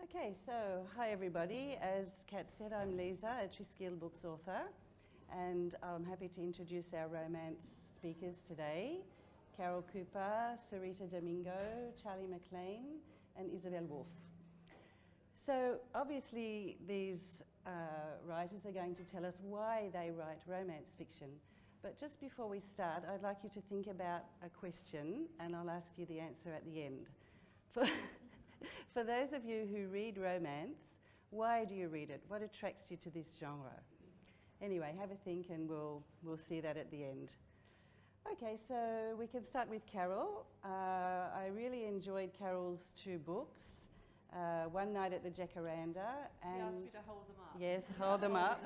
Okay, so hi everybody. As Kat said, I'm Liza, a Triskele books author, and I'm happy to introduce our romance speakers today. Carol Cooper, Sareeta Domingo, Charlie MacLean, and Isabel Wolff. So obviously these writers are going to tell us why they write romance fiction. But just before we start, I'd like you to think about a question, and I'll ask you the answer at the end. For those of you who read romance, why do you read it? What attracts you to this genre? Anyway, have a think and we'll see that at the end. Okay, so we can start with Carol. I really enjoyed Carol's two books. One Night at the Jacaranda. And she asked me to hold them up. Yes, hold them up.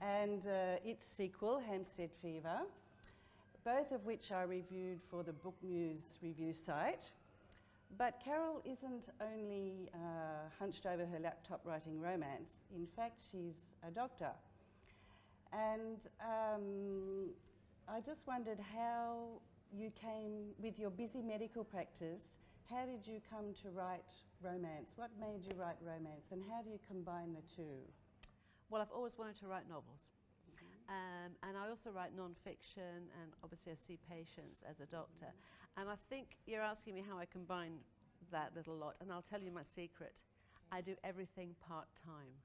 And its sequel, Hampstead Fever, both of which are reviewed for the Book Muse review site. But Carol isn't only hunched over her laptop writing romance. In fact, she's a doctor. And I just wondered how you came, with your busy medical practice, how did you come to write romance? What made you write romance, and how do you combine the two? Well, I've always wanted to write novels. And I also write non-fiction, and obviously I see patients as a doctor. And I think you're asking me how I combine that little lot, and I'll tell you my secret. I do everything part-time.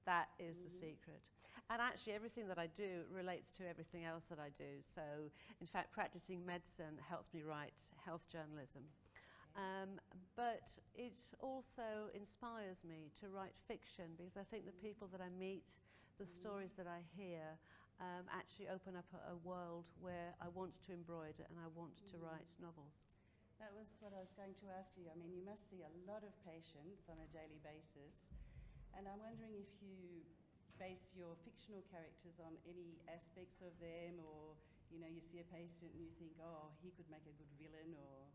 That is the secret. And actually everything that I do relates to everything else that I do. So in fact, practicing medicine helps me write health journalism. But it also inspires me to write fiction, because I think the people that I meet, the stories that I hear, actually open up a world where I want to embroider and I want to write novels. That was what I was going to ask you. I mean, you must see a lot of patients on a daily basis, and I'm wondering if you base your fictional characters on any aspects of them, or you see a patient and you think, oh, he could make a good villain, or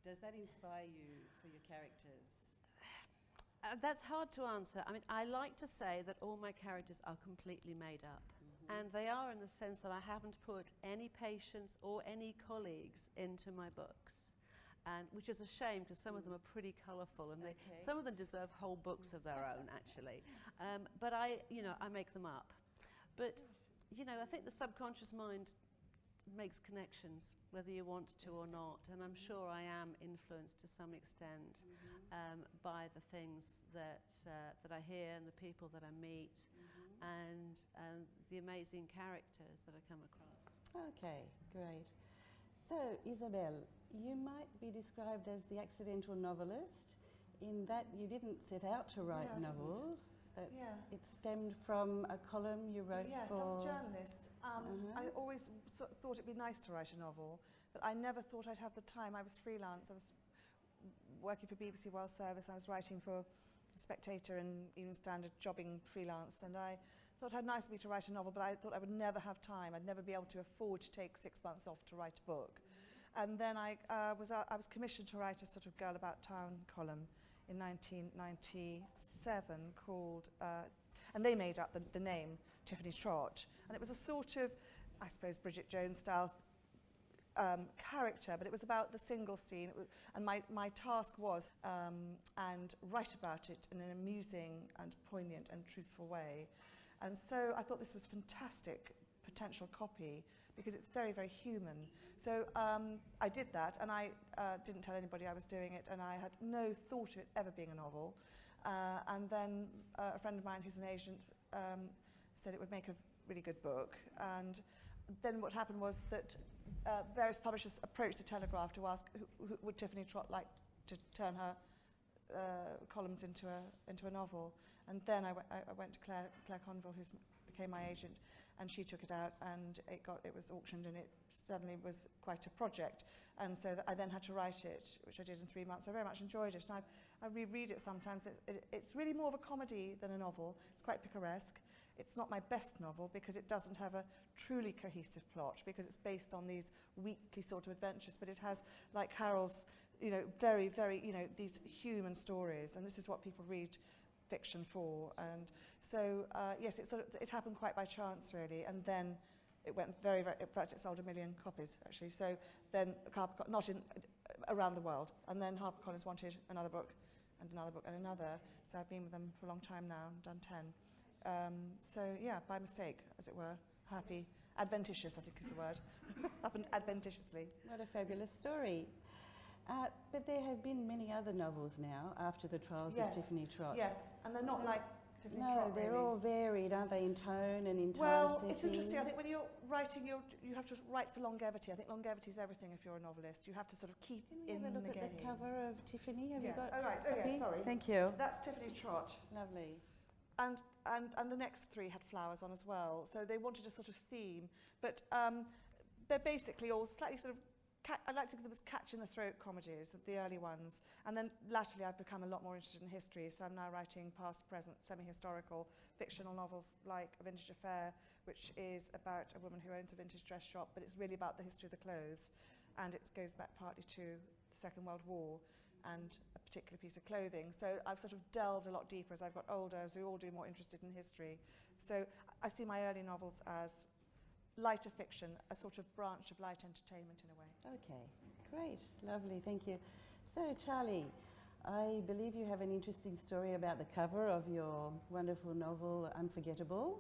does that inspire you for your characters? That's hard to answer. I mean, I like to say that all my characters are completely made up. And they are, in the sense that I haven't put any patients or any colleagues into my books. And which is a shame, because some of them are pretty colourful, and some of them deserve whole books of their own, actually. But I make them up. But, I think the subconscious mind makes connections, whether you want to or not, and I'm sure I am influenced to some extent by the things that I hear and the people that I meet, and the amazing characters that I come across. Okay, great. So, Isabel, you might be described as the accidental novelist, in that you didn't set out to write novels. It stemmed from a column you wrote for... Yes, I was a journalist. I always thought it'd be nice to write a novel, but I never thought I'd have the time. I was freelance. I was working for BBC World Service. I was writing for Spectator and Evening Standard, jobbing freelance, and I thought how nice it'd be to write a novel, but I thought I would never have time. I'd never be able to afford to take 6 months off to write a book. And then I was commissioned to write a sort of girl about town column in 1997 called, and they made up the name Tiffany Trott, and it was a sort of, I suppose, Bridget Jones style character, but it was about the single scene, and my task was and write about it in an amusing and poignant and truthful way. And so I thought this was fantastic potential copy, because it's very, very human. So I did that, and I didn't tell anybody I was doing it, and I had no thought of it ever being a novel. And then a friend of mine who's an agent said it would make a really good book. And then what happened was that various publishers approached the Telegraph to ask who would Tiffany Trott like to turn her columns into a novel. And then I went to Claire Conville, who became my agent, and she took it out, and it was auctioned, and it suddenly was quite a project. And so I then had to write it, which I did in 3 months. I very much enjoyed it, and I reread it sometimes. It's really more of a comedy than a novel. It's quite picaresque. It's not my best novel, because it doesn't have a truly cohesive plot, because it's based on these weekly sort of adventures, but it has, like Carol's, very, very, these human stories, and this is what people read fiction for. And so, yes, it happened quite by chance, really, and then it went very, very, in fact, it sold 1 million copies, actually. So then, not around the world, and then HarperCollins wanted another book, and another book and another. So I've been with them for a long time now and done 10. So yeah, by mistake, as it were. Happy. Adventitious, I think is the word. Happened adventitiously. What a fabulous story. But there have been many other novels now after the trials of Tiffany Trott. Yes, and they're not like Tiffany No, Trott, they're really. all varied, aren't they, in tone and in time Well, setting? it's interesting. I think when you're writing, you have to write for longevity. I think longevity is everything if you're a novelist. You have to sort of keep Can we in have a look the at game. the cover of Tiffany? Have you got Oh, right. a Oh, copy? yes, sorry. Thank you. That's Tiffany Trott. Lovely. And the next three had flowers on as well. So they wanted a sort of theme. But they're basically all slightly sort of, I like to think them as catch-in-the-throat comedies, the early ones. And then latterly I've become a lot more interested in history. So I'm now writing past, present, semi-historical fictional novels like A Vintage Affair, which is about a woman who owns a vintage dress shop, but it's really about the history of the clothes. And it goes back partly to the Second World War and a particular piece of clothing. So I've sort of delved a lot deeper as I've got older, as we all do, more interested in history. So I see my early novels as lighter fiction, a sort of branch of light entertainment in a way. Okay, great, lovely, thank you. So, Charlie, I believe you have an interesting story about the cover of your wonderful novel, Unforgettable.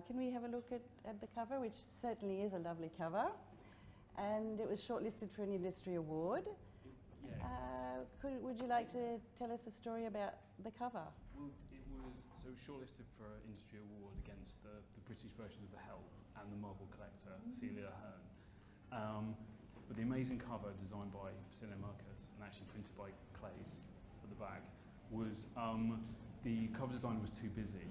Can we have a look at the cover, which certainly is a lovely cover, and it was shortlisted for an industry award. Would you like to tell us the story about the cover? Well, it was shortlisted for an industry award against the British version of The Help and the Marvel collector, Celia Ahern. But the amazing cover designed by Celia Marcus and actually printed by Clays at the back was, the cover designer was too busy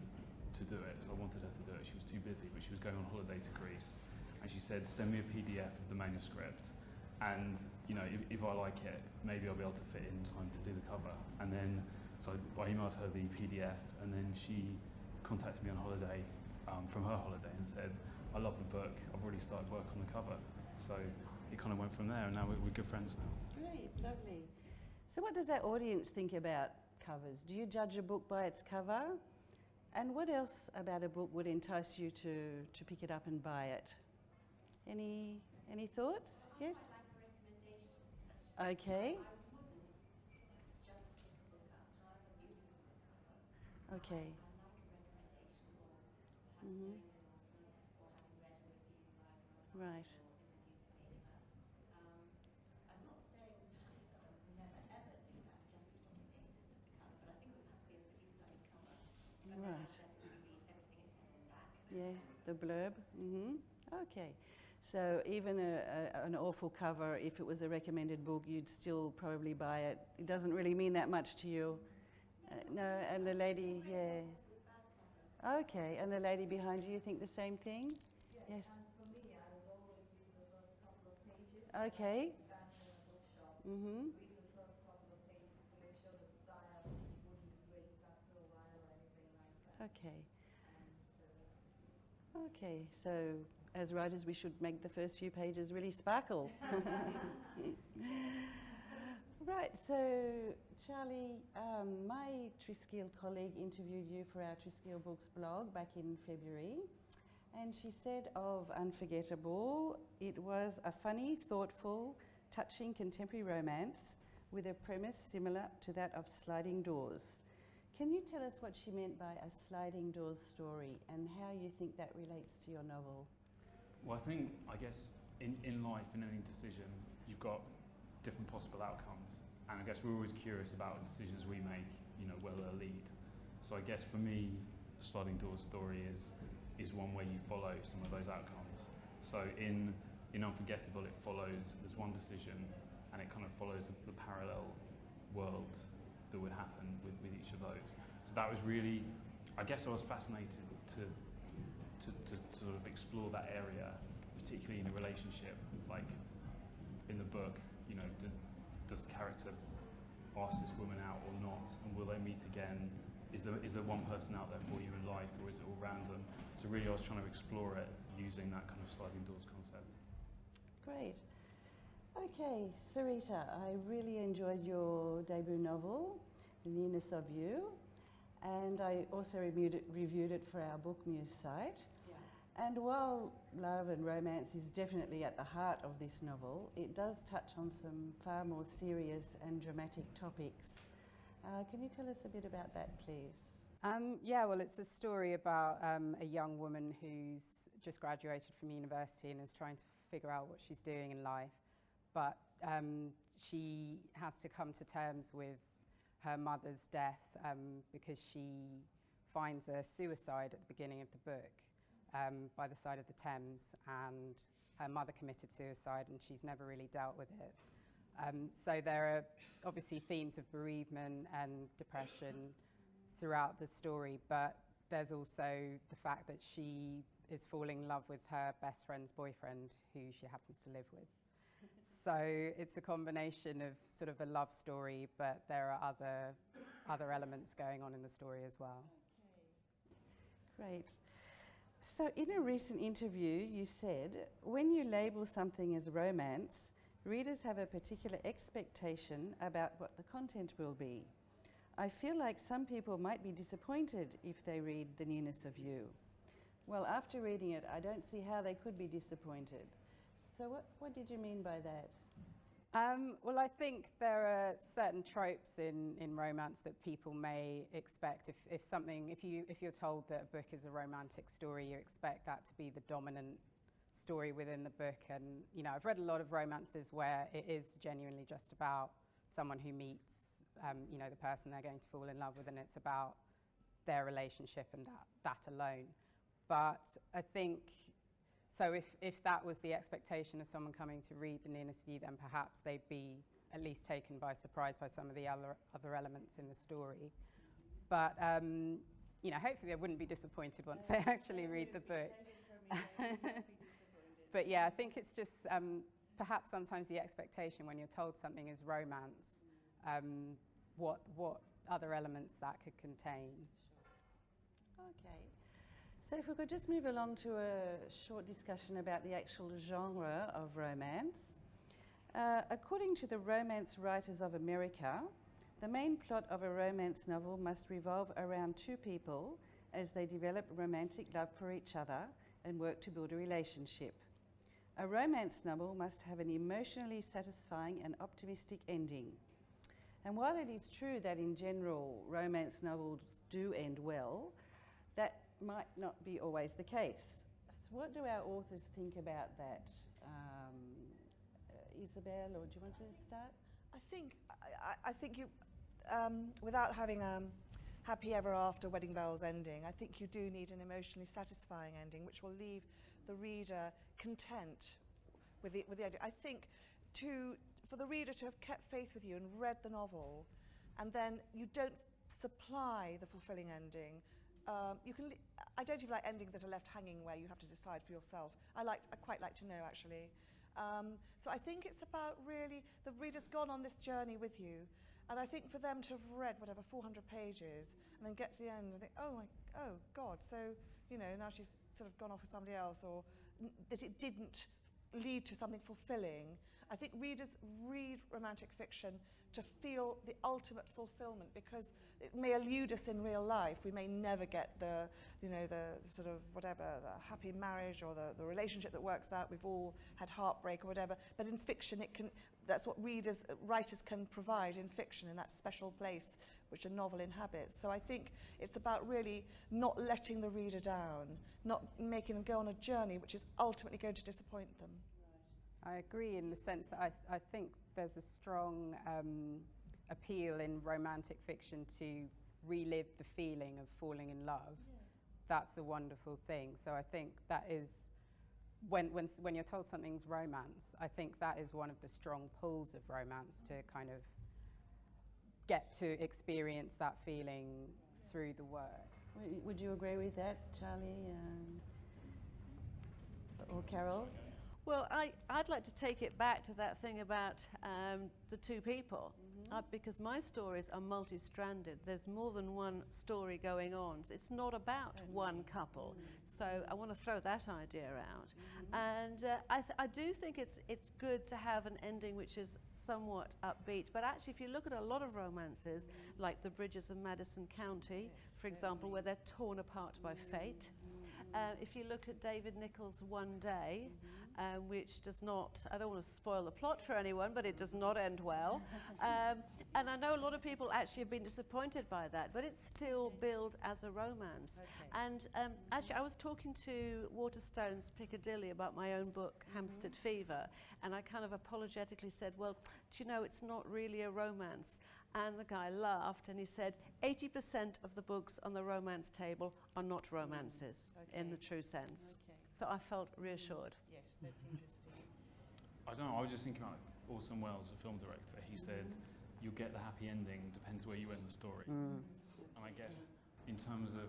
to do it, so I wanted her to do it. She was too busy, but she was going on holiday to Greece. And she said, send me a PDF of the manuscript. And, you know, if I like it, maybe I'll be able to fit in time to do the cover. And then, so I emailed her the PDF, and then she contacted me on holiday, from her holiday, and said, I love the book, I've already started work on the cover. So it kind of went from there, and now we're good friends now. Great, lovely. So what does our audience think about covers? Do you judge a book by its cover? And what else about a book would entice you to pick it up and buy it? Any thoughts? Yes? Okay. Okay. Mm-hmm. Right. I'm not saying perhaps that I would never ever do that just on the basis of the cover, but I think it would have to be a pretty stunning cover. So Right. I definitely read everything it said in the back. Yeah, the blurb. Mm-hmm. Okay. So even an awful cover, if it was a recommended book, you'd still probably buy it. It doesn't really mean that much to you. No, and the lady, yeah. Okay, and the lady behind you think the same thing? Yes. And for me, I would always read the first couple of pages. Okay. Standing in a bookshop, Mm-hmm. read the first couple of pages to make sure the style wouldn't grate after a while or anything like that. Okay. And Okay, so as writers, we should make the first few pages really sparkle. Right, so Charlie, my Triskele colleague interviewed you for our Triskele Books blog back in February, and she said of Unforgettable, it was a funny, thoughtful, touching contemporary romance with a premise similar to that of Sliding Doors. Can you tell us what she meant by a sliding doors story and how you think that relates to your novel? Well, I guess in life, in any decision, you've got different possible outcomes. And I guess we're always curious about decisions we make, you know, where they'll lead. So I guess for me, a sliding doors story is one where you follow some of those outcomes. So in Unforgettable, it follows, there's one decision, and it kind of follows the parallel world that would happen with each of those. So that was really, I guess I was fascinated to sort of explore that area, particularly in a relationship. Like in the book, you know, does the character ask this woman out or not, and will they meet again? Is there one person out there for you in life, or is it all random? So really I was trying to explore it using that kind of sliding doors concept. Great. Okay, Sareeta, I really enjoyed your debut novel, The Nearness of You, and I also reviewed it for our Book Muse site. yeah. And while love and romance is definitely at the heart of this novel, it does touch on some far more serious and dramatic topics. Can you tell us a bit about that, please? Yeah, well, it's a story about a young woman who's just graduated from university and is trying to figure out what she's doing in life. But she has to come to terms with her mother's death because she finds a suicide at the beginning of the book by the side of the Thames, and her mother committed suicide and she's never really dealt with it. So there are obviously themes of bereavement and depression throughout the story, but there's also the fact that she is falling in love with her best friend's boyfriend, who she happens to live with. So it's a combination of sort of a love story, but there are other elements going on in the story as well. Great. So in a recent interview, you said, when you label something as romance, readers have a particular expectation about what the content will be. I feel like some people might be disappointed if they read The Nearness of You. Well, after reading it, I don't see how they could be disappointed. So what did you mean by that? Well, I think there are certain tropes in romance that people may expect. If you're told that a book is a romantic story, you expect that to be the dominant story within the book. And you know, I've read a lot of romances where it is genuinely just about someone who meets, the person they're going to fall in love with, and it's about their relationship and that alone. But I think, so if that was the expectation of someone coming to read The Nearness of You, then perhaps they'd be at least taken by surprise by some of the other elements in the story. But, hopefully they wouldn't be disappointed once they actually read the book. But yeah, I think it's just perhaps sometimes the expectation when you're told something is romance, what other elements that could contain. Okay. So if we could just move along to a short discussion about the actual genre of romance. According to the Romance Writers of America, the main plot of a romance novel must revolve around two people as they develop romantic love for each other and work to build a relationship. A romance novel must have an emotionally satisfying and optimistic ending. And while it is true that in general romance novels do end well, that might not be always the case. So what do our authors think about that? Isabel, or do you want to start? I think you, without having a happy ever after wedding bells ending, I think you do need an emotionally satisfying ending, which will leave the reader content with the ending. I think for the reader to have kept faith with you and read the novel, and then you don't supply the fulfilling ending. I don't even like endings that are left hanging where you have to decide for yourself. I quite like to know, actually. So I think it's about really the reader's gone on this journey with you, and I think for them to have read whatever 400 pages and then get to the end and think, oh God, so now she's sort of gone off with somebody else, or that it didn't lead to something fulfilling. I think readers read romantic fiction to feel the ultimate fulfillment, because it may elude us in real life. We may never get the sort of whatever, the happy marriage or the relationship that works out. We've all had heartbreak or whatever. But in fiction, that's what writers can provide in fiction, in that special place which a novel inhabits. So I think it's about really not letting the reader down, not making them go on a journey which is ultimately going to disappoint them. I agree in the sense that I think there's a strong appeal in romantic fiction to relive the feeling of falling in love. Yeah. That's a wonderful thing. So I think that is, when you're told something's romance, I think that is one of the strong pulls of romance, to kind of get to experience that feeling through the work. Would you agree with that, Charlie or Carol? Well, I'd like to take it back to that thing about the two people, because my stories are multi-stranded. There's more than one story going on. It's not about one couple. So I want to throw that idea out. And I do think it's good to have an ending which is somewhat upbeat. But actually, if you look at a lot of romances, like The Bridges of Madison County, for example, where they're torn apart by fate, If you look at David Nicholls' One Day, which does not, I don't want to spoil the plot for anyone, but it does not end well. And I know a lot of people actually have been disappointed by that, but it's still billed as a romance. Okay. And actually, I was talking to Waterstones Piccadilly about my own book, Hampstead Fever, and I kind of apologetically said, well, do you know, it's not really a romance. And the guy laughed and he said, 80% of the books on the romance table are not romances in the true sense. Okay. So I felt reassured. Yes, that's interesting. I don't know, I was just thinking about Orson Welles, the film director. He said, you'll get the happy ending, depends where you end the story. And I guess in terms of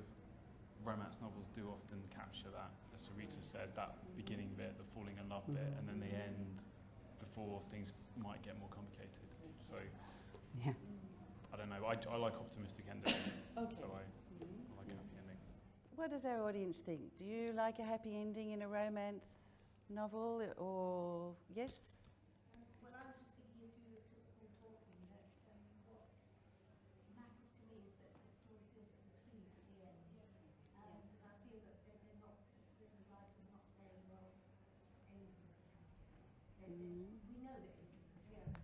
romance novels do often capture that, as Sareeta said, that beginning bit, the falling in love bit, and then the end before things might get more complicated. So, Yeah. I don't know, I like optimistic endings, Okay. so I like a happy ending. What does our audience think? Do you like a happy ending in a romance novel, or yes? Well, I was just thinking as you were all talking that what matters to me is that the story feels complete at the end. And I feel that the writer's not saying, well, anything can happen. We know that anything can happen.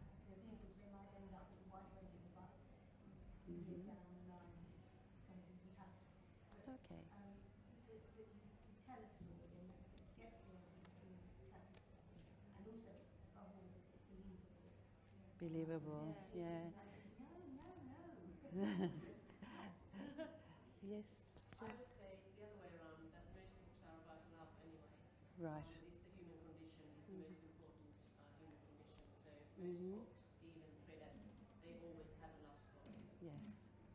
Because they might end up with a wide wedding, but a year down the line, something could happen. Okay. That you tell a story and get to the end and feel satisfied. And also, above all, that it's believable. Believable, yeah. No. Yes, I would say the other way around, that most books are about love anyway. right. It's the human condition is the most important human condition. So most Mhm. books, even thrillers, they always have a love story. Yes.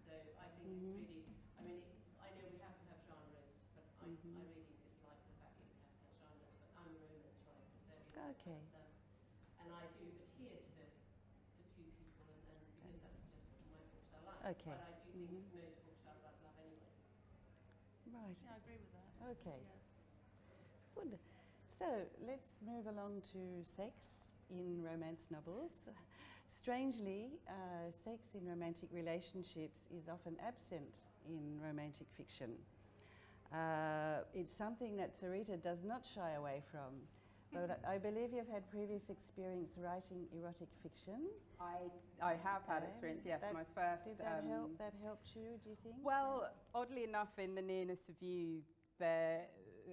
So I think it's really, I mean, I know we have to have genres, but I really dislike the fact that we have to have genres, but I'm a romance writer, so you know, Okay. and I do adhere to the two people, and because that's just what my books are like. Okay. But I do think most books are about love anyway. Right. Yeah, I agree with that. Okay. Good. So let's move along to sex in romance novels. Strangely, sex in romantic relationships is often absent in romantic fiction. It's something that Sareeta does not shy away from. But I believe you've had previous experience writing erotic fiction. I have had Okay. experience, yes. That- My first... Did that help? That helped you, do you think? Well, oddly enough, in the nearness of you, there,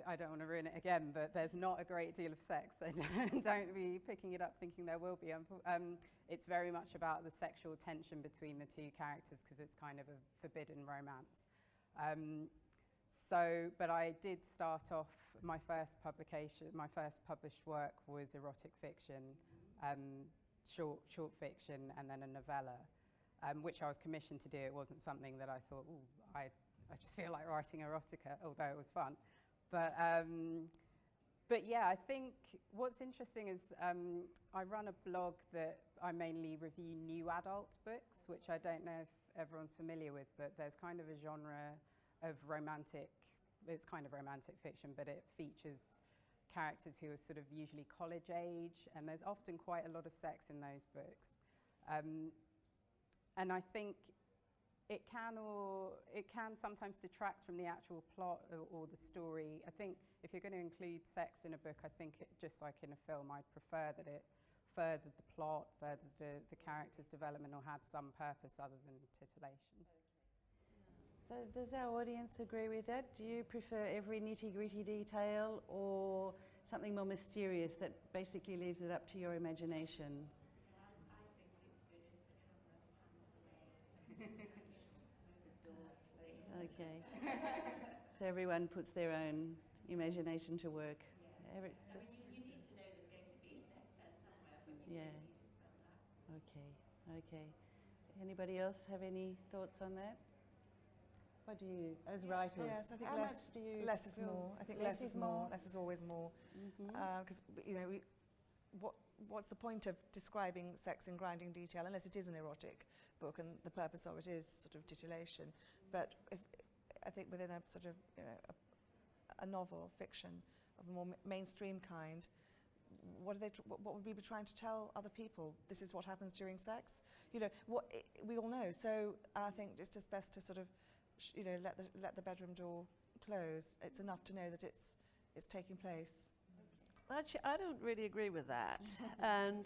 I don't want to ruin it again, but there's not a great deal of sex, so don't be picking it up thinking there will be. It's very much about the sexual tension between the two characters because it's kind of a forbidden romance. But I did start off, my first published work was erotic fiction, short fiction, and then a novella, which I was commissioned to do. It wasn't something that I thought, ooh, I just feel like writing erotica, although it was fun. But yeah, I think what's interesting is I run a blog that I mainly review new adult books, which I don't know if everyone's familiar with, but there's kind of a genre of romantic, it's kind of romantic fiction, but it features characters who are sort of usually college age, and there's often quite a lot of sex in those books. And I think it can sometimes detract from the actual plot or the story. I think if you're going to include sex in a book, I think just like in a film, I'd prefer that it furthered the plot, furthered the character's development, or had some purpose other than titillation. So does our audience agree with that? Do you prefer every nitty-gritty detail or something more mysterious that basically leaves it up to your imagination? I think it's good if the camera pans away. Okay. So everyone puts their own imagination to work. Every- I mean, you need to know there's going to be sex there somewhere, but you Yeah. don't need to spell that. Okay. Anybody else have any thoughts on that? What do you, as writers? Yes, I think how less, much do you less is feel- more. I think less is more. Less is always more. Mhm. Because what's the point of describing sex in grinding detail unless it is an erotic book and the purpose of it is sort of titillation? But I think within a sort of a novel fiction of a more mainstream kind, what would we be trying to tell other people? This is what happens during sex. We all know. So I think it's just best to sort of let the bedroom door close. It's enough to know that it's taking place. Actually, I don't really agree with that. And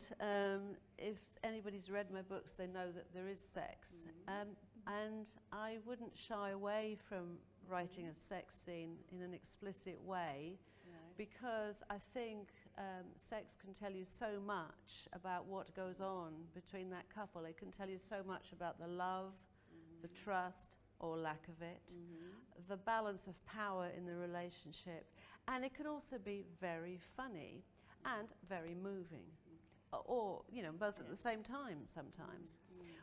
if anybody's read my books, they know that there is sex. And I wouldn't shy away from writing a sex scene in an explicit way, because I think sex can tell you so much about what goes on between that couple. It can tell you so much about the love, the trust, or lack of it, the balance of power in the relationship. And it can also be very funny and very moving, or, you know, both at the same time sometimes.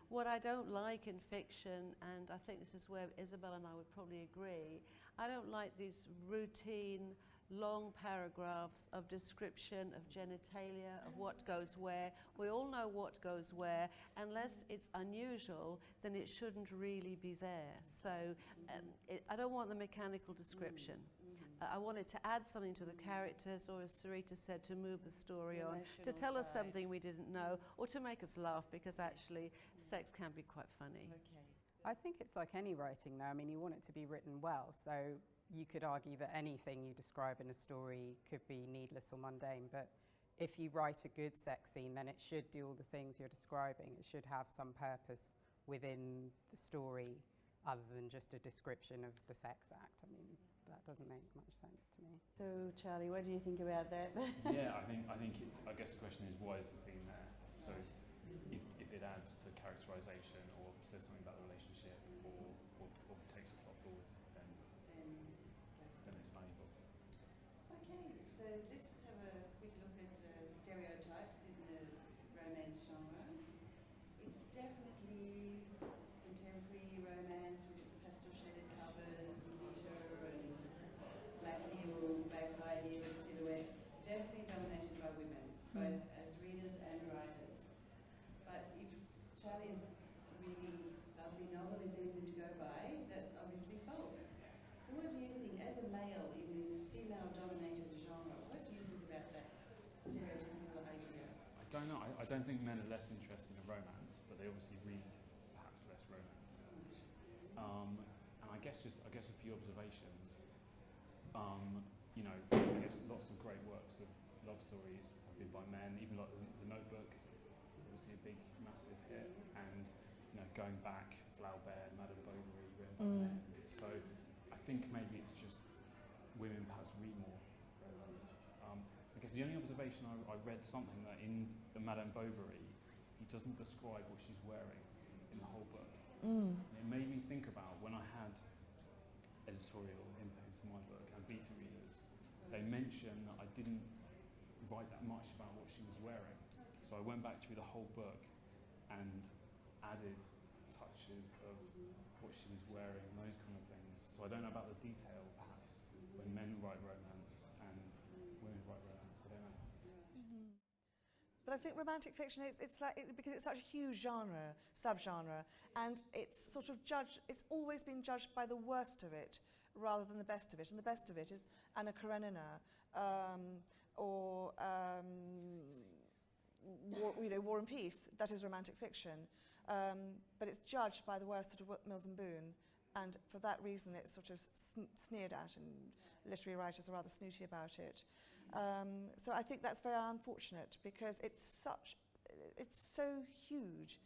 What I don't like in fiction, and I think this is where Isabel and I would probably agree, I don't like these routine, long paragraphs of description of genitalia, of what goes where. We all know what goes where. Unless it's unusual, then it shouldn't really be there. So I don't want the mechanical description. I wanted to add something to the characters, or as Sareeta said, to move the story on, to tell us something we didn't know, or to make us laugh, because actually sex can be quite funny. I think it's like any writing though. I mean, you want it to be written well, so you could argue that anything you describe in a story could be needless or mundane, but if you write a good sex scene, then it should do all the things you're describing. It should have some purpose within the story other than just a description of the sex act. I mean, that doesn't make much sense to me. So, Charlie, what do you think about that? Yeah, I guess the question is, why is the scene there? So if it adds to characterization or says something about the relationship or takes a plot forward, then it's valuable. Okay, so let's just have a quick look at stereotypes in the romance genre. It's definitely contemporary romance with its pastel shaded covers, glitter and black heel, black high heel silhouettes, definitely dominated by women, both as readers and writers. But if Charlie's really lovely novel is anything to go by, that's obviously false. So what do you think, as a male in this female-dominated genre, what do you think about that stereotypical idea? I don't know. I don't think men are less interested in romance, but they obviously read perhaps less romance. And I guess a few observations. You know, I guess lots of great works of love stories have been by men. Even like The Notebook, obviously a big, massive hit. And you know, going back, Flaubert, Madame Bovary, written by men. So I think maybe it's just women perhaps read more romance. I guess the only observation I read something that in the Madame Bovary, he doesn't describe what she's wearing in the whole book. And it made me think about when I had editorial input into my book and beta readers, they mentioned that I didn't write that much about what she was wearing. So I went back through the whole book and added touches of what she was wearing and those kind of things. So I don't know about the detail, perhaps, when men write romance and women write romance. I don't know. But I think romantic fiction because it's such a huge genre, subgenre, and it's sort of it's always been judged by the worst of it rather than the best of it. And the best of it is Anna Karenina, or War and Peace. That is romantic fiction, but it's judged by the worst sort of Mills and Boon, and for that reason it's sort of sneered at, and literary writers are rather snooty about it. So I think that's very unfortunate, because it's so huge,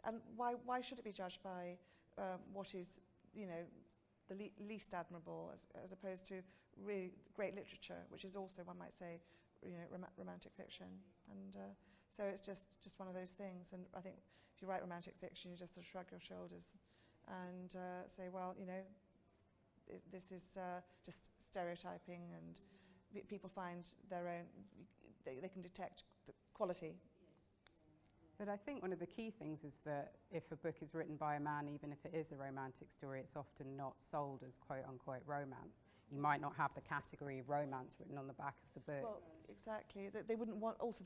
and why should it be judged by what is, you know, the least admirable, as opposed to really great literature, which is also, one might say, you know, romantic fiction. And so it's just one of those things. And I think if you write romantic fiction, you just sort of shrug your shoulders and say, well, you know, this is just stereotyping, and people find their own, they can detect the quality. But I think one of the key things is that if a book is written by a man, even if it is a romantic story, it's often not sold as quote-unquote romance. You might not have the category romance written on the back of the book. Well, exactly. They wouldn't want, also,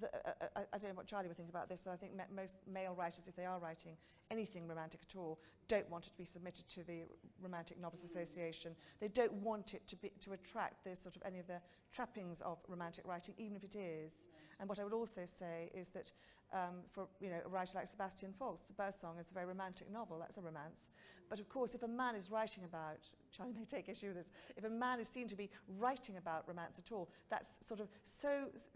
I don't know what Charlie would think about this, but I think most male writers, if they are writing anything romantic at all, don't want it to be submitted to the Romantic Novels Association. They don't want it to attract this sort of any of the trappings of romantic writing, even if it is. And what I would also say is that for a writer like Sebastian Faulks. The Birdsong is a very romantic novel. That's a romance. But of course, if a man is writing about, Charlie may take issue with this, if a man is seen to be writing about romance at all, that's sort of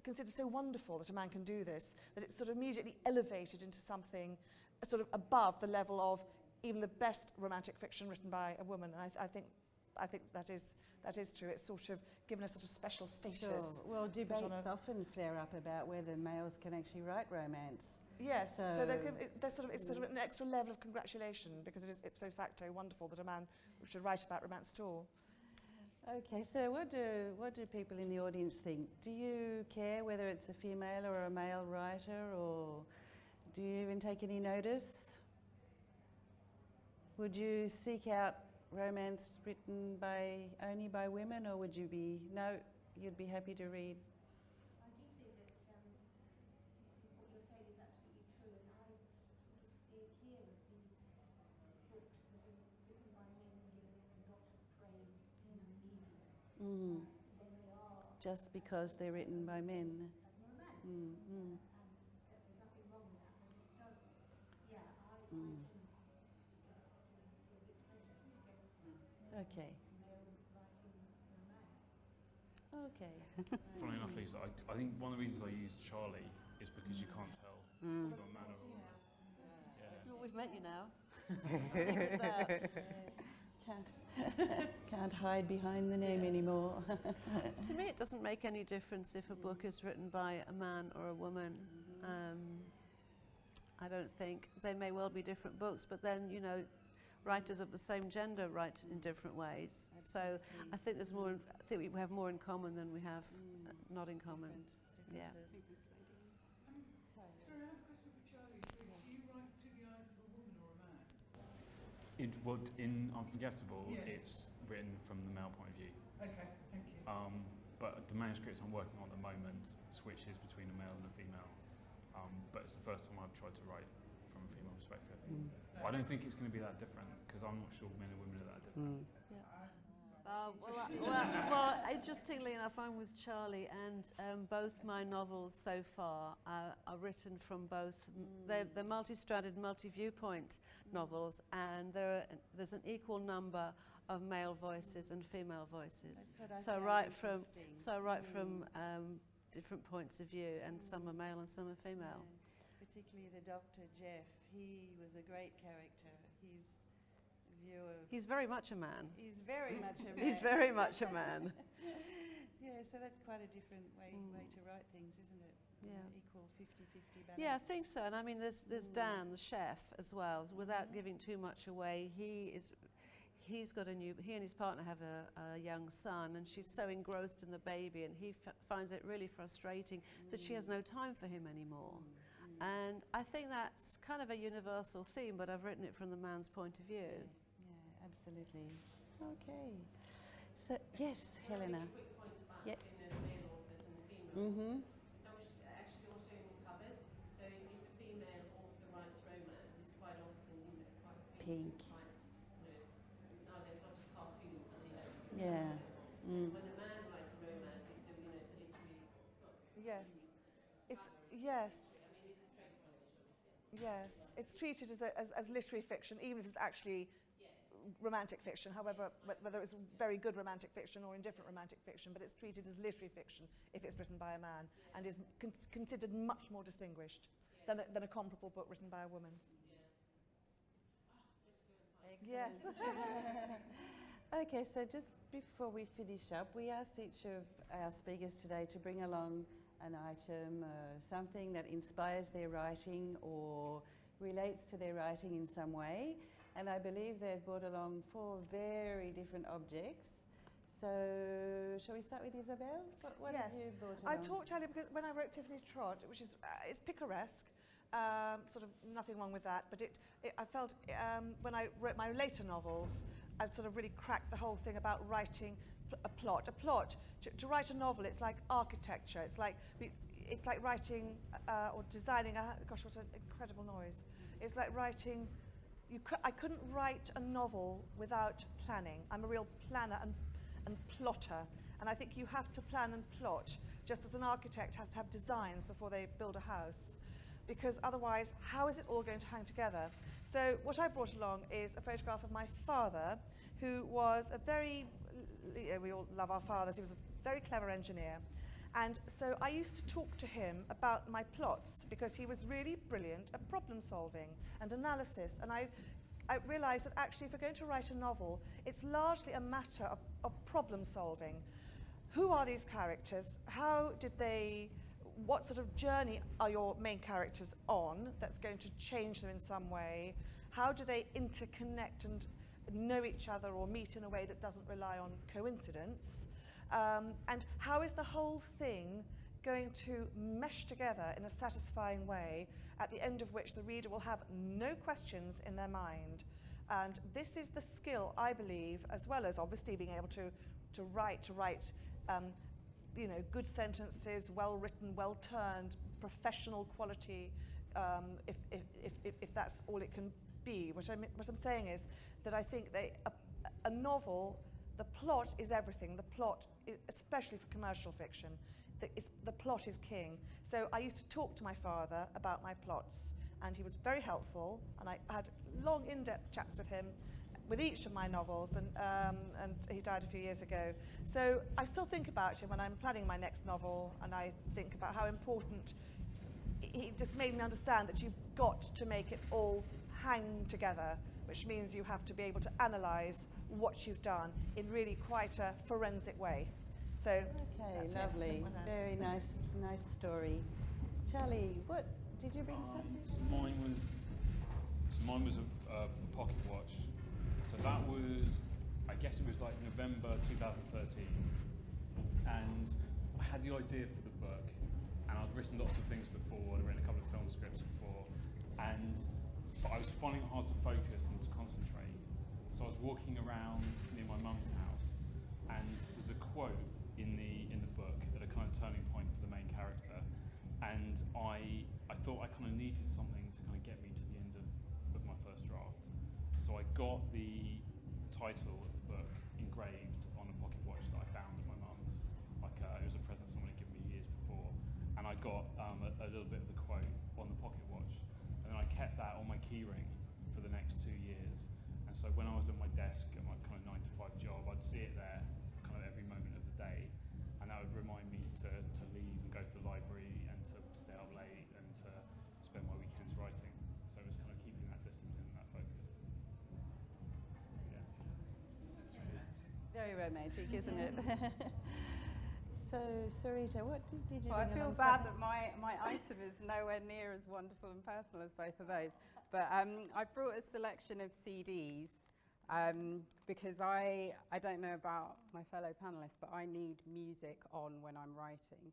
considered so wonderful that a man can do this, that it's sort of immediately elevated into something sort of above the level of even the best romantic fiction written by a woman. And I think that is true. It's sort of given a sort of special status. Sure. Well, debates often flare up about whether males can actually write romance. Yes, so it's sort of Mm. an extra level of congratulation, because it is ipso facto wonderful that a man should write about romance at all. Okay, so what do people in the audience think? Do you care whether it's a female or a male writer, or do you even take any notice? Would you seek out romance written only by women, or would you be, no, you'd be happy to read? I do think that what you're saying is absolutely true, and I sort of steer clear of these books that are written by men and given a lot of praise in the media. Mm. When they are Just because they're written by men. romance. Mm. There's nothing wrong with that, but it does, yeah, I Mm. tend to be a bit prejudiced against Okay. male writing romance. Okay. Funnily enough, Lisa, I think one of the reasons I use Charlie is because you can't tell Mm. if you're a man or a woman. Yeah. Well, we've met you now. Secret's out. Can't hide behind the name anymore. To me, it doesn't make any difference if a book is written by a man or a woman. I don't think. They may well be different books, but then, writers of the same gender write in different ways. So I think we have more in common than we have not in common. Yeah. Differences. Sorry, I have a question for Charlie. So do you write to the eyes of a woman or a man? In Unforgettable, Yes. it's written from the male point of view. Okay, thank you. But the manuscripts I'm working on at the moment switches between a male and a female. But it's the first time I've tried to write from a female perspective. I don't think it's going to be that different, because I'm not sure men and women are that different. Well, interestingly enough, I'm with Charlie, and both my novels so far are written from both. They're multi-stranded, multi-viewpoint novels, and there's an equal number of male voices and female voices. That's what I So found right from interesting. different points of view, and some are male and some are female. Yeah. Particularly the Dr. Jeff, he was a great character. His view of... He's very much a man. He's very much a man. He's very much a man. Yeah, so that's quite a different way to write things, isn't it? Yeah. Equal 50-50 balance. Yeah, I think so. And I mean, there's Dan, the chef, as well. Without giving too much away, he and his partner have a young son, and she's so engrossed in the baby, and he finds it really frustrating that she has no time for him anymore. And I think that's kind of a universal theme, but I've written it from the man's point of view. Yeah, absolutely. Okay. So, yes, Helena. A quick point about Yep. the male authors and the female Mm-hmm. authors. It's actually also in the covers. So if a female author writes romance, it's quite often, quite Pink. quite, now there's lots of cartoons on the Yeah. When a man writes a romance, it's a literary book. Yes, it's yes. I mean, this is trade obviously. Yes, it's treated as literary fiction, even if it's actually romantic fiction, however, whether it's very good romantic fiction or indifferent romantic fiction, but it's treated as literary fiction if it's written by a man, and is considered much more distinguished than a comparable book written by a woman. Yes. Okay, so just before we finish up, we asked each of our speakers today to bring along an item, something that inspires their writing or relates to their writing in some way. And I believe they've brought along 4 very different objects. So, shall we start with Isabel? What Yes. have you brought along? I talked earlier because when I wrote Tiffany Trott, which is it's picaresque, sort of nothing wrong with that, but I felt when I wrote my later novels, I've sort of really cracked the whole thing about writing a plot. To write a novel, it's like architecture. It's like writing or designing gosh, what an incredible noise. It's like writing. I couldn't write a novel without planning. I'm a real planner and plotter, and I think you have to plan and plot, just as an architect has to have designs before they build a house. because otherwise, how is it all going to hang together? So what I brought along is a photograph of my father, who was a very, we all love our fathers, he was a very clever engineer. And so I used to talk to him about my plots, because he was really brilliant at problem solving and analysis. And I realised that actually if we're going to write a novel, it's largely a matter of problem solving. Who are these characters? How did they, what sort of journey are your main characters on that's going to change them in some way? How do they interconnect and know each other or meet in a way that doesn't rely on coincidence? And how is the whole thing going to mesh together in a satisfying way, at the end of which the reader will have no questions in their mind? And this is the skill, I believe, as well as obviously being able to write you know, good sentences, well written, well turned, professional quality, if that's all it can be. What I'm saying is that I think a novel, the plot is everything. The plot, especially for commercial fiction, the plot is king. So I used to talk to my father about my plots, and he was very helpful, and I had long, in-depth chats with him with each of my novels, and he died a few years ago. So I still think about him when I'm planning my next novel, and I think about how important, he just made me understand that you've got to make it all hang together, which means you have to be able to analyse what you've done in really quite a forensic way. So Okay, lovely. Very nice story. Charlie, what did you bring something? So mine was a pocket watch. So that was, I guess it was like November 2013, and I had the idea for the book, and I'd written lots of things before. I'd written a couple of film scripts before, but I was finding it hard to focus and to concentrate. So I was walking around near my mum's house, and there's a quote in the book at a kind of turning point for the main character, and I thought I kind of needed something to kind of get me to the end of my first draft. So I got the title of the book engraved on a pocket watch that I found at my mum's. It was a present someone had given me years before, and I got a little bit of the quote on the pocket watch, and then I kept that on my keyring for the next 2 years. And so when I was at my desk at my kind of 9 to 5 job, I'd see it there kind of every moment of the day, and that would remind me to leave and go to the library and to stay up late and to spend my weekends writing. So it was kind of keeping that discipline and that focus. Yeah. Very romantic, isn't it? So, Sareeta, what did you Well, I bring feel along? bad that my item is nowhere near as wonderful and personal as both of those. But I brought a selection of CDs because I don't know about my fellow panellists, but I need music on when I'm writing.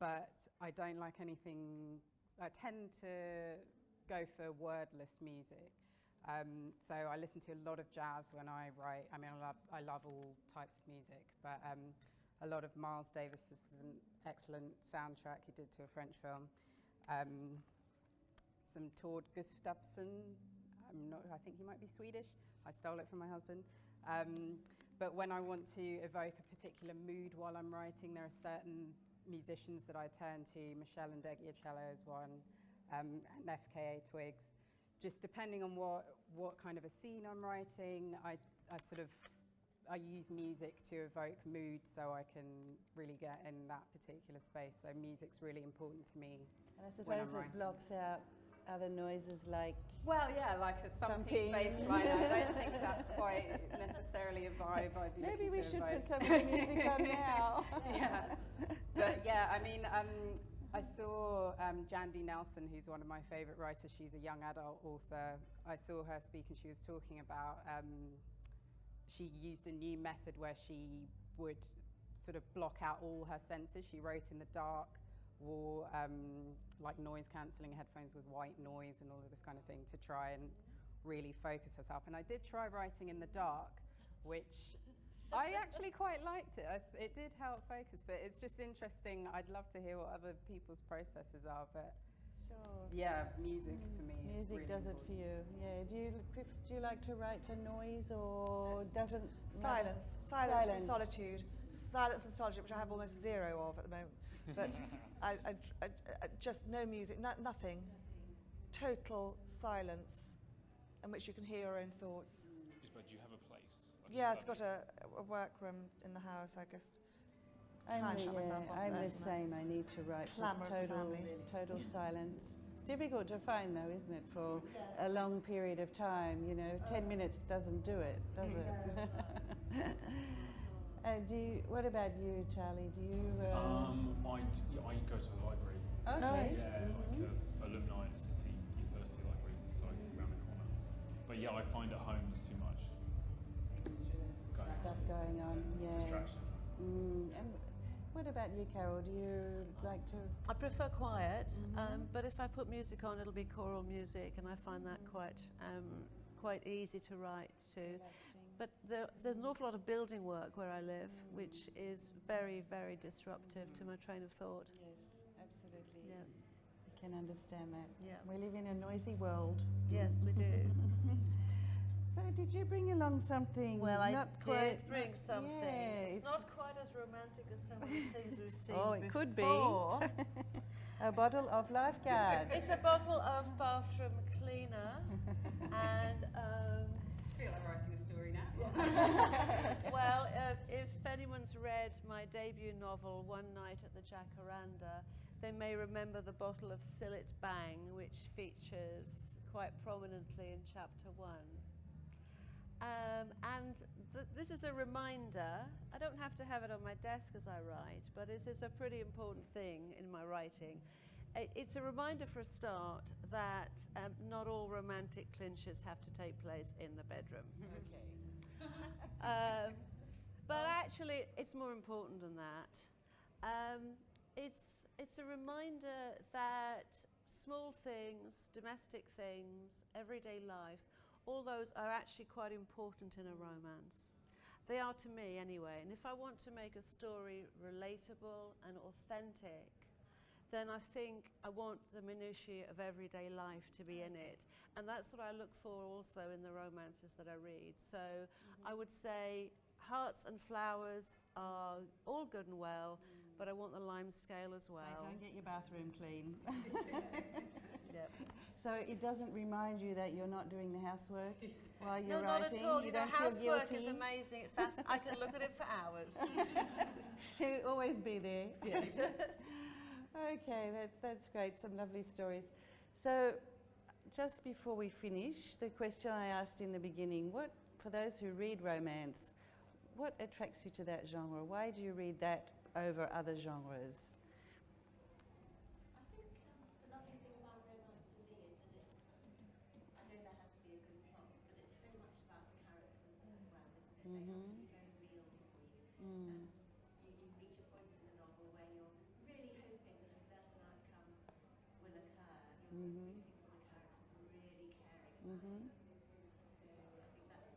But I don't like anything, I tend to go for wordless music. So I listen to a lot of jazz when I write. I mean, I love all types of music, but a lot of Miles Davis is an excellent soundtrack he did to a French film. Some Tord Gustafsson, I think he might be Swedish. I stole it from my husband. But when I want to evoke a particular mood while I'm writing, there are certain musicians that I turn to. Michelle and Cello is one, and FKA Twigs. Just depending on what kind of a scene I'm writing, I use music to evoke mood so I can really get in that particular space. So music's really important to me. And I when suppose I'm it writing. blocks out other noises like... Well, yeah, like a thumping bass line. I don't think that's quite necessarily a vibe I'd be Maybe looking we to should evoke. put some of the music on now. Yeah. But yeah, I mean, I saw Jandy Nelson, who's one of my favourite writers. She's a young adult author. I saw her speak, and she was talking about she used a new method where she would sort of block out all her senses. She wrote in the dark, wore like noise cancelling headphones with white noise and all of this kind of thing to try and really focus herself. And I did try writing in the dark, which I actually quite liked it. It did help focus, but it's just interesting. I'd love to hear what other people's processes are, but Sure. yeah, music for me is Music really does it for important. you. Yeah. Do you like to write to noise or doesn't? Silence and solitude. Silence and solitude, which I have almost zero of at the moment. But I just no music, nothing. total silence in which you can hear your own thoughts. Isabel, do you have a place? Like Yeah, a it's got study? a workroom in the house, I guess. I'm Try and the, shut myself off I'm there the from that same. I need to write to clamour of the total, family. total silence. It's difficult to find, though, isn't it, for a long period of time? You know, 10 minutes doesn't do it, does it? What about you, Charlie? Do you? I go to the library. Okay. Yeah, like alumni at City University Library, so around the corner. But yeah, I find at home there's too much Stuff going on. Yeah. distraction. And what about you, Carol? Do you like to? I prefer quiet, but if I put music on, it'll be choral music, and I find that quite easy to write to. But there's an awful lot of building work where I live, which is very, very disruptive to my train of thought. Yes, absolutely. Yeah. I can understand that. Yeah. We live in a noisy world. Yes, we do. So, did you bring along something? Well, I not did quite, bring something. Yeah, It's not quite as romantic as some of the things we've seen Oh, it could be. before. a bottle of Lifeguard. It's a bottle of bathroom cleaner, and I feel like writing a story now. well, if anyone's read my debut novel, One Night at the Jacaranda, they may remember the bottle of Sillet Bang, which features quite prominently in chapter 1. This is a reminder. I don't have to have it on my desk as I write, but it is a pretty important thing in my writing. It's a reminder for a start that not all romantic clinches have to take place in the bedroom. Okay. But actually, it's more important than that. It's a reminder that small things, domestic things, everyday life, all those are actually quite important in a romance. They are to me anyway. And if I want to make a story relatable and authentic, then I think I want the minutiae of everyday life to be in it. And that's what I look for also in the romances that I read. So I would say hearts and flowers are all good and well, but I want the lime scale as well. Don't get your bathroom clean. Yep. So it doesn't remind you that you're not doing the housework while you're No, writing? not at all. You You know, don't feel housework guilty? is amazing. I can look at it for hours. He'll always be there. Okay, that's great. Some lovely stories. So, just before we finish, the question I asked in the beginning: for those who read romance, what attracts you to that genre? Why do you read that over other genres? I think the lovely thing about romance for me is that I know there has to be a good plot, but it's so much about the characters as well, isn't it? They have to be very real for you. And you reach a point in the novel where you're really hoping that a certain outcome will occur. You're rooting for the characters and really caring about them. So I think that's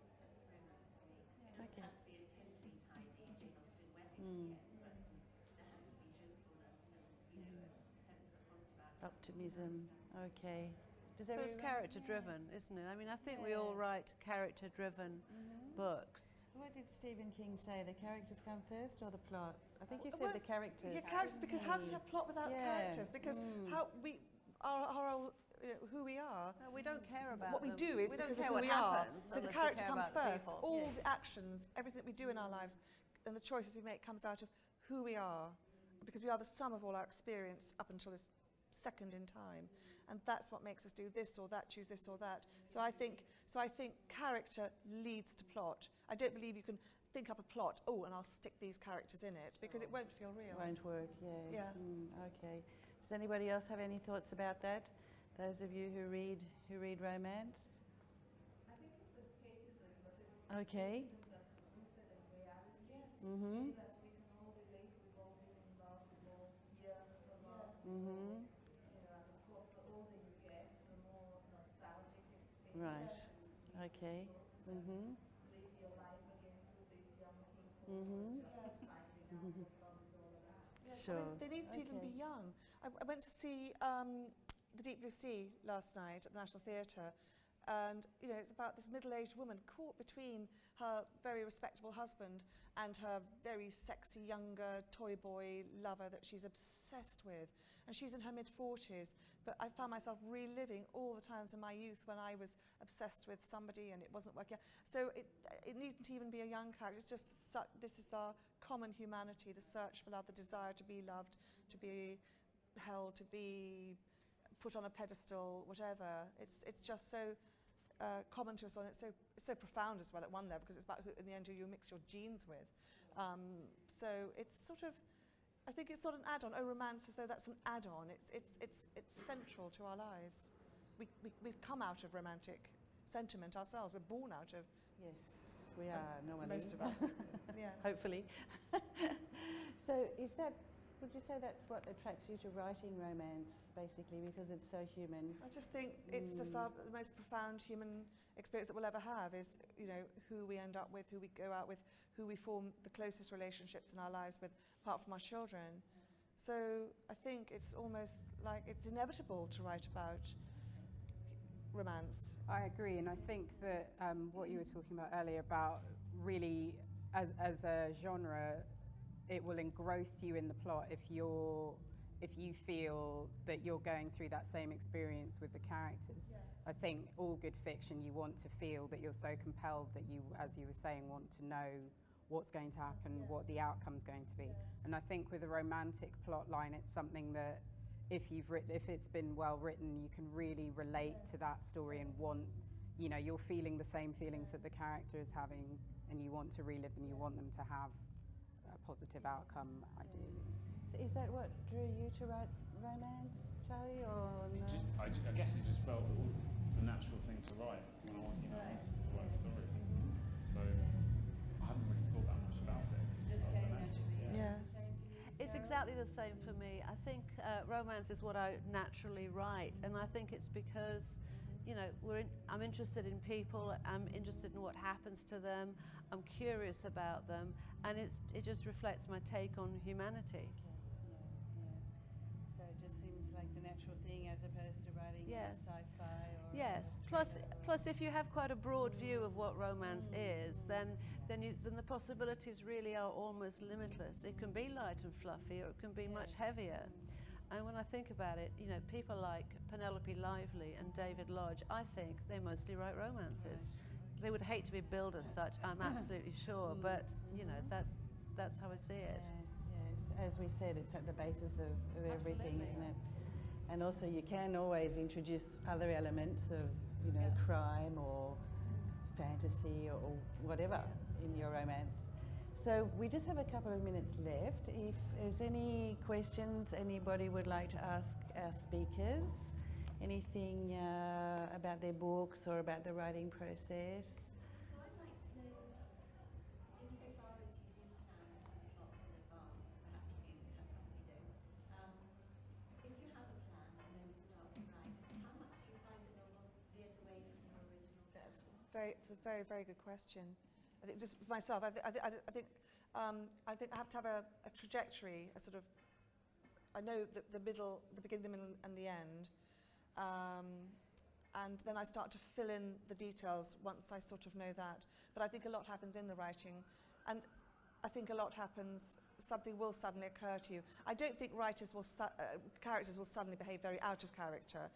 romance for me. It doesn't have to be a totally tidy Jane Austen wedding at the end, but there has to be hopefulness and, you know, a sense of a positive outcome. Optimism. Okay. Does So it's everyone- character-driven, isn't it? I mean, I think we all write character-driven books. What did Stephen King say? The characters come first or the plot? I think he said Well, the characters. Yeah, characters, because how can you have plot without characters? Because how we are who we are. No, we don't care about What we them. do is we don't because of care who what we are. happens So the unless we character care comes about the first. people. All Yes. the actions, everything that we do in our lives, and the choices we make comes out of who we are, because we are the sum of all our experience up until this second in time, and that's what makes us do this or that, choose this or that. So I think character leads to plot. I don't believe you can think up a plot. Oh, and I'll stick these characters in it because it won't feel real. Won't work, yeah. Yeah. Okay. Does anybody else have any thoughts about that? Those of you who read romance? I think it's escapism, but it's Okay. escapism that's rooted in reality. Yes. Mhm. That we can all relate. We've all been in love. We've all yearned for love. Mhm. You know, and of course, the older you get, the more nostalgic it is. Right. Read Okay. books and Mhm. live your life again through these young people Mhm. just finding out what love is all about. Yes, Sure. and they need to even be Okay. young. I went to see The Deep Blue Sea last night at the National Theatre, And, you know, it's about this middle-aged woman caught between her very respectable husband and her very sexy younger toy boy lover that she's obsessed with. And she's in her mid-40s, but I found myself reliving all the times in my youth when I was obsessed with somebody and it wasn't working out. So it needn't even be a young character. It's just this is our common humanity, the search for love, the desire to be loved, to be held, to be put on a pedestal, whatever. It's just so common to us all, and it's so profound as well at one level, because it's about who, in the end, who you mix your genes with. So it's sort of, I think it's not an add-on. Oh, romance, as though that's an add-on. It's central to our lives. We've come out of romantic sentiment ourselves. We're born out of. Yes, we are normally. Most of us. Yes. Hopefully. So would you say that's what attracts you to writing romance, basically, because it's so human? I just think it's just the most profound human experience that we'll ever have is, you know, who we end up with, who we go out with, who we form the closest relationships in our lives with, apart from our children. So I think it's almost like it's inevitable to write about romance. I agree, and I think that what you were talking about earlier about really, as a genre, it will engross you in the plot if you feel that you're going through that same experience with the characters. Yes. I think all good fiction, you want to feel that you're so compelled that you, as you were saying, want to know what's going to happen, Yes. what the outcome's going to be. Yes. And I think with a romantic plot line, it's something that if it's been well written, you can really relate to that story and want, you know, you're feeling the same feelings that the character is having, and you want to relive them, you want them to have a positive outcome, ideally. So is that what drew you to write romance, Charlie, or no? I guess it just felt the natural thing to write when I want, you know, Right. to write a story. So I haven't really thought that much about it. Just came naturally. Yes. Same for you, It's Carol? exactly the same for me. I think romance is what I naturally write, and I think it's because, you know, I'm interested in people. I'm interested in what happens to them. I'm curious about them, and it just reflects my take on humanity. So it just seems like the natural thing as opposed to writing Yes. sci-fi or Yes. Plus, if you have quite a broad view of what romance is, then the possibilities really are almost limitless. It can be light and fluffy, or it can be much heavier. And when I think about it, you know, people like Penelope Lively and David Lodge, I think they mostly write romances. They would hate to be billed as such, I'm absolutely sure, but you know, that's how I see it. Yes, as we said, it's at the basis of everything, Absolutely. isn't it? And also you can always introduce other elements of, you know, crime or fantasy or whatever in your romance. So we just have a couple of minutes left. If there's any questions anybody would like to ask our speakers, anything about their books or about the writing process. I'd like to know, insofar as you do plan plots in advance, perhaps you do, perhaps some of you don't, if you have a plan and then you start to write, how much do you find the novel veers away from your original plan? It's a very, very good question. I think just for myself, I think I have to have a trajectory, a sort of, I know the middle, the beginning, the middle and the end. And then I start to fill in the details once I sort of know that. But I think a lot happens in the writing, and I think a lot happens, something will suddenly occur to you. I don't think characters will suddenly behave very out of character.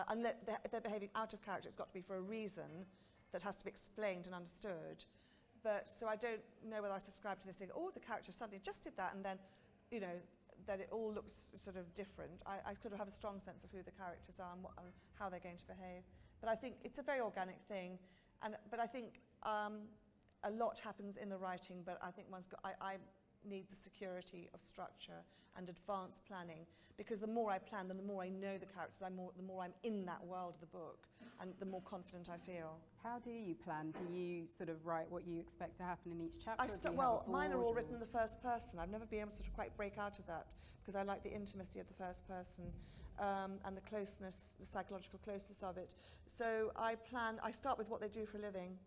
Unless if they're behaving out of character, it's got to be for a reason that has to be explained and understood. But so I don't know whether I subscribe to this thing, oh, the character suddenly just did that, and then, you know, that it all looks sort of different. I could have a strong sense of who the characters are and how they're going to behave. But I think it's a very organic thing. But I think a lot happens in the writing, but I think I need the security of structure and advanced planning, because the more I plan, then the more I know the characters, the more I'm in that world of the book, and the more confident I feel. How do you plan? Do you sort of write what you expect to happen in each chapter? Mine are all written in the first person. I've never been able to sort of quite break out of that, because I like the intimacy of the first person and the closeness, the psychological closeness of it. So I start with what they do for a living,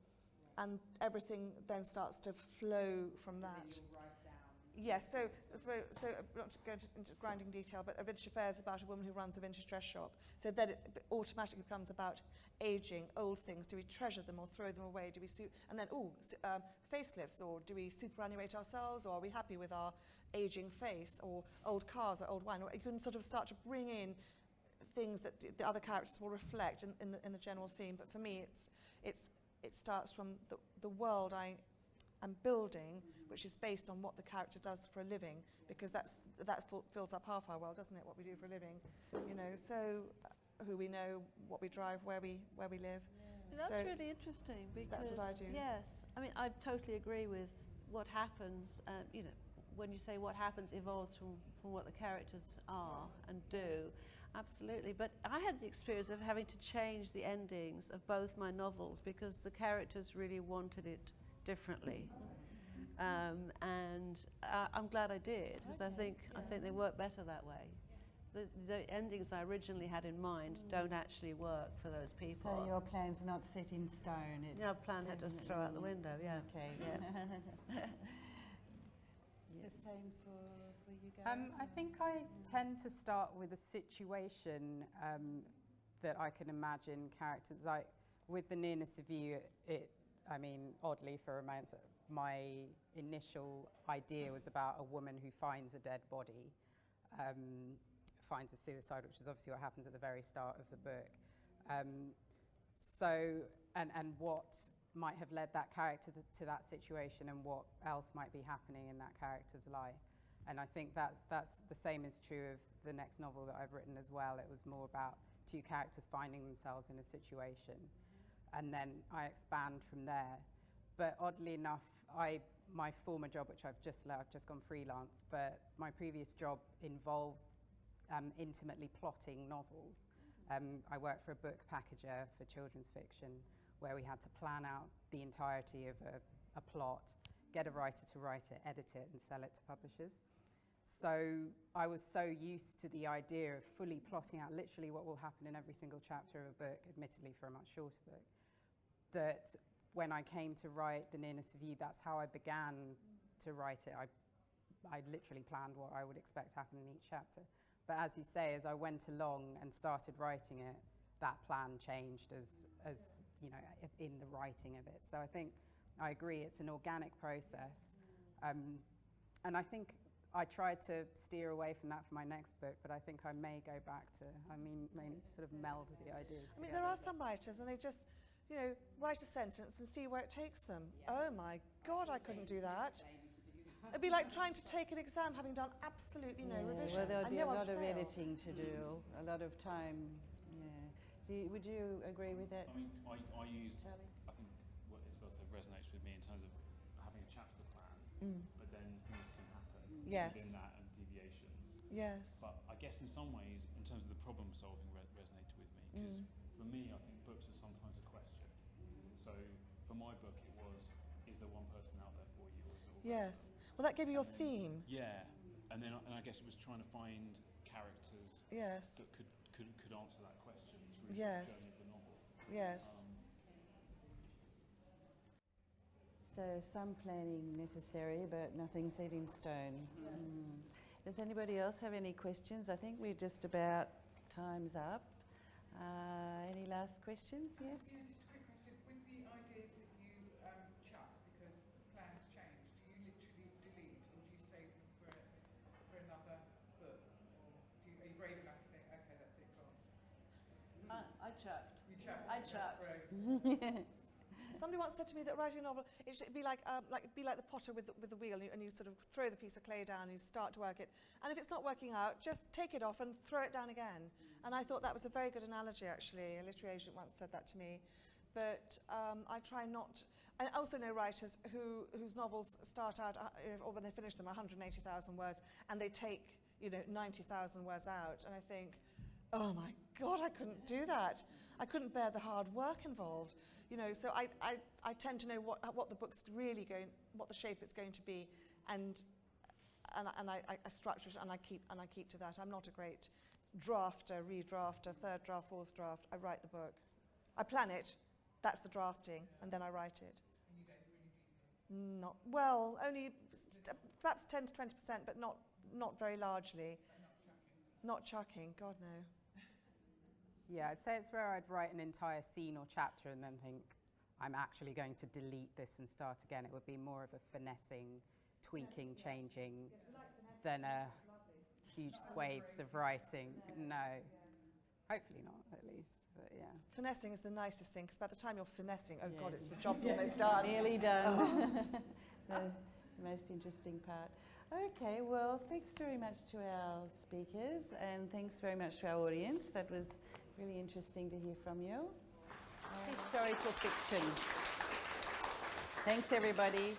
and everything then starts to flow from that. So you'll write down Yes, so not to go into grinding detail, but A Vintage Affair is about a woman who runs a vintage dress shop. So then it automatically becomes about aging, old things. Do we treasure them or throw them away? Do we and then facelifts, or do we superannuate ourselves, or are we happy with our aging face, or old cars or old wine? Or you can sort of start to bring in things that the other characters will reflect in the general theme. But for me, it starts from the world I'm building, which is based on what the character does for a living, because that fills up half our world, doesn't it? What we do for a living, you know. So who we know, what we drive, where we live. Yeah. That's so really interesting, because that's what I do. Yes, I mean, I totally agree with what happens. You know, when you say what happens evolves from what the characters are and do. Absolutely, but I had the experience of having to change the endings of both my novels because the characters really wanted it differently, and I'm glad I did, because I think they work better that way. The endings I originally had in mind don't actually work for those people. So your plan's not set in stone? No, plan had to throw out the window. Yeah. Okay. Yeah. The same for you guys? I think I tend to start with a situation that I can imagine characters, like with the nearness of you, I mean, oddly for romance, my initial idea was about a woman who finds a dead body, finds a suicide, which is obviously what happens at the very start of the book. And what might have led that character to that situation, and what else might be happening in that character's life. And I think that's the same is true of the next novel that I've written as well. It was more about two characters finding themselves in a situation, and then I expand from there. But oddly enough, my former job, which I've just left, I've just gone freelance, but my previous job involved intimately plotting novels. I worked for a book packager for children's fiction, where we had to plan out the entirety of a plot, get a writer to write it, edit it, and sell it to publishers. So I was so used to the idea of fully plotting out literally what will happen in every single chapter of a book, admittedly for a much shorter book, that when I came to write The Nearness of You, that's how I began to write it. I literally planned what I would expect to happen in each chapter. But as you say, as I went along and started writing it, that plan changed as you know, in the writing of it. So I think I agree, it's an organic process. And I think I tried to steer away from that for my next book, but I think I may go back to, may need to sort of meld the ideas I mean, together. there are some writers, and they just, you know, write a sentence and see where it takes them. Yeah. Oh my God, I couldn't do that. It'd be like trying to take an exam having done absolutely no revision. Well, there would be a lot of fail. editing to do, a lot of time. Yeah. Would you agree with that? I mean, I use, Charlie? I think what Isabel said resonates with me in terms of having a chapter plan, but then things can happen within that and deviations. Yes. But I guess in some ways, in terms of the problem solving resonated with me, because for me, I think books are sometimes a question. So for my book, it was, is there one person out there for you? Or is there all Yes. Well, that gave you your theme. Yeah. And I guess it was trying to find characters Yes. that could answer that question through Yes. the journey of the novel. Yes. So some planning necessary, but nothing set in stone. Does anybody else have any questions? I think we're just about time's up. Any last questions? Yes? Yeah, just a quick question. With the ideas that you chuck because the plan has changed, do you literally delete, or do you save them for another book? Or are you brave enough to think, okay, that's it, gone? I chucked. You chuck. I That's chucked. brave. Somebody once said to me that writing a novel, it should be like the potter with the wheel, and you sort of throw the piece of clay down and you start to work it. And if it's not working out, just take it off and throw it down again. And I thought that was a very good analogy, actually. A literary agent once said that to me. But I try not. I also know writers whose novels start out, or when they finish them, 180,000 words, and they take 90,000 words out. And I think, oh my God, I couldn't do that. I couldn't bear the hard work involved. So I tend to know what the book's really what the shape it's going to be, and I structure it, and I keep to that. I'm not a great drafter, redrafter, third draft, fourth draft. I write the book. I plan it. That's the drafting, and then I write it. And you don't really deviate. Not well, only perhaps 10 to 20%, but not very largely. Not chucking, God no. Yeah, I'd say it's where I'd write an entire scene or chapter and then think, I'm actually going to delete this and start again. It would be more of a finessing, tweaking, changing than a huge swathes of writing. No, hopefully not, at least. But yeah. Finessing is the nicest thing, because by the time you're finessing, oh God, the job's almost done. Nearly done. The most interesting part. Okay, well, thanks very much to our speakers, and thanks very much to our audience. That was really interesting to hear from you. Historical fiction. Thanks, everybody.